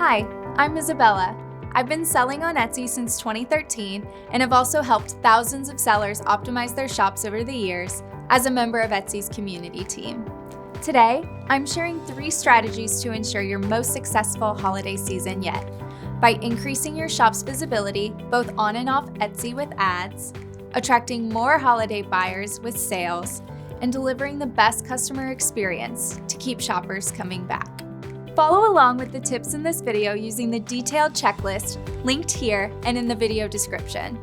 Hi, I'm Isabella. I've been selling on Etsy since 2013 and have also helped thousands of sellers optimize their shops over the years as a member of Etsy's community team. Today, I'm sharing 3 strategies to ensure your most successful holiday season yet by increasing your shop's visibility both on and off Etsy with ads, attracting more holiday buyers with sales, and delivering the best customer experience to keep shoppers coming back. Follow along with the tips in this video using the detailed checklist linked here and in the video description.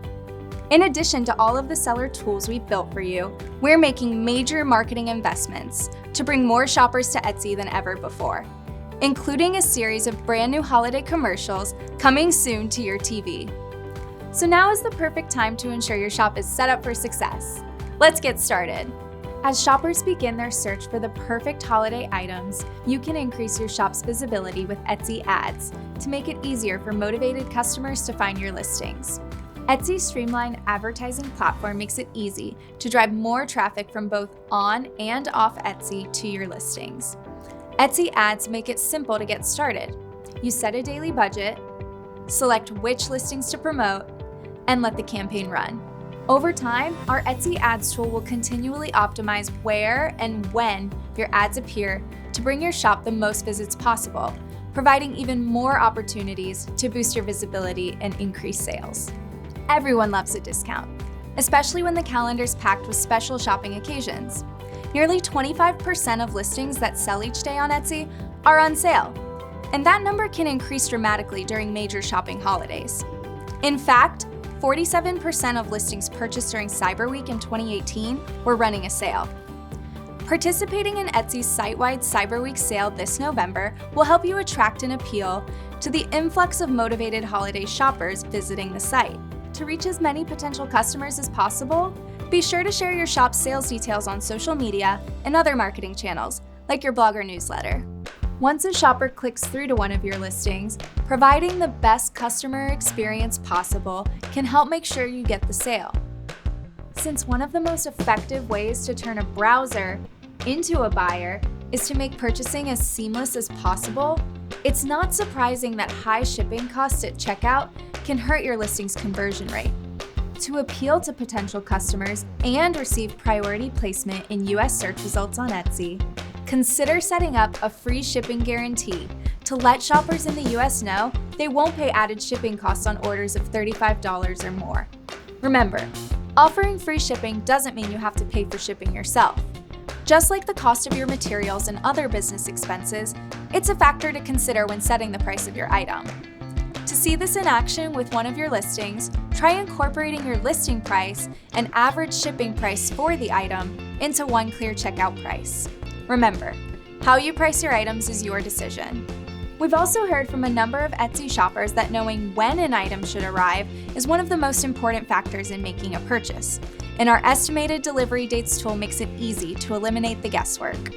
In addition to all of the seller tools we've built for you, we're making major marketing investments to bring more shoppers to Etsy than ever before, including a series of brand new holiday commercials coming soon to your TV. So now is the perfect time to ensure your shop is set up for success. Let's get started. As shoppers begin their search for the perfect holiday items, you can increase your shop's visibility with Etsy ads to make it easier for motivated customers to find your listings. Etsy's Streamline advertising platform makes it easy to drive more traffic from both on and off Etsy to your listings. Etsy ads make it simple to get started. You set a daily budget, select which listings to promote, and let the campaign run. Over time, our Etsy ads tool will continually optimize where and when your ads appear to bring your shop the most visits possible, providing even more opportunities to boost your visibility and increase sales. Everyone loves a discount, especially when the calendar's packed with special shopping occasions. Nearly 25% of listings that sell each day on Etsy are on sale, and that number can increase dramatically during major shopping holidays. In fact, 47% of listings purchased during Cyber Week in 2018 were running a sale. Participating in Etsy's site-wide Cyber Week sale this November will help you attract and appeal to the influx of motivated holiday shoppers visiting the site. To reach as many potential customers as possible, be sure to share your shop's sales details on social media and other marketing channels, like your blog or newsletter. Once a shopper clicks through to one of your listings, providing the best customer experience possible can help make sure you get the sale. Since one of the most effective ways to turn a browser into a buyer is to make purchasing as seamless as possible, it's not surprising that high shipping costs at checkout can hurt your listing's conversion rate. To appeal to potential customers and receive priority placement in US search results on Etsy, consider setting up a free shipping guarantee to let shoppers in the US know they won't pay added shipping costs on orders of $35 or more. Remember, offering free shipping doesn't mean you have to pay for shipping yourself. Just like the cost of your materials and other business expenses, it's a factor to consider when setting the price of your item. To see this in action with one of your listings, try incorporating your listing price and average shipping price for the item into one clear checkout price. Remember, how you price your items is your decision. We've also heard from a number of Etsy shoppers that knowing when an item should arrive is one of the most important factors in making a purchase, and our estimated delivery dates tool makes it easy to eliminate the guesswork.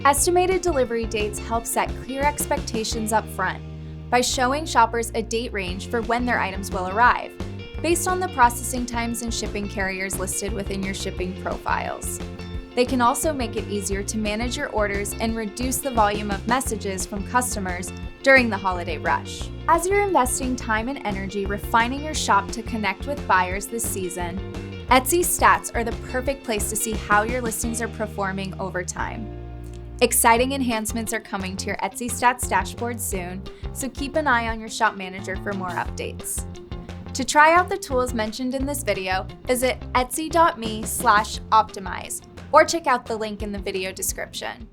Estimated delivery dates help set clear expectations up front by showing shoppers a date range for when their items will arrive, based on the processing times and shipping carriers listed within your shipping profiles. They can also make it easier to manage your orders and reduce the volume of messages from customers during the holiday rush. As you're investing time and energy refining your shop to connect with buyers this season, Etsy stats are the perfect place to see how your listings are performing over time. Exciting enhancements are coming to your Etsy stats dashboard soon, so keep an eye on your shop manager for more updates. To try out the tools mentioned in this video, visit etsy.me/optimize or check out the link in the video description.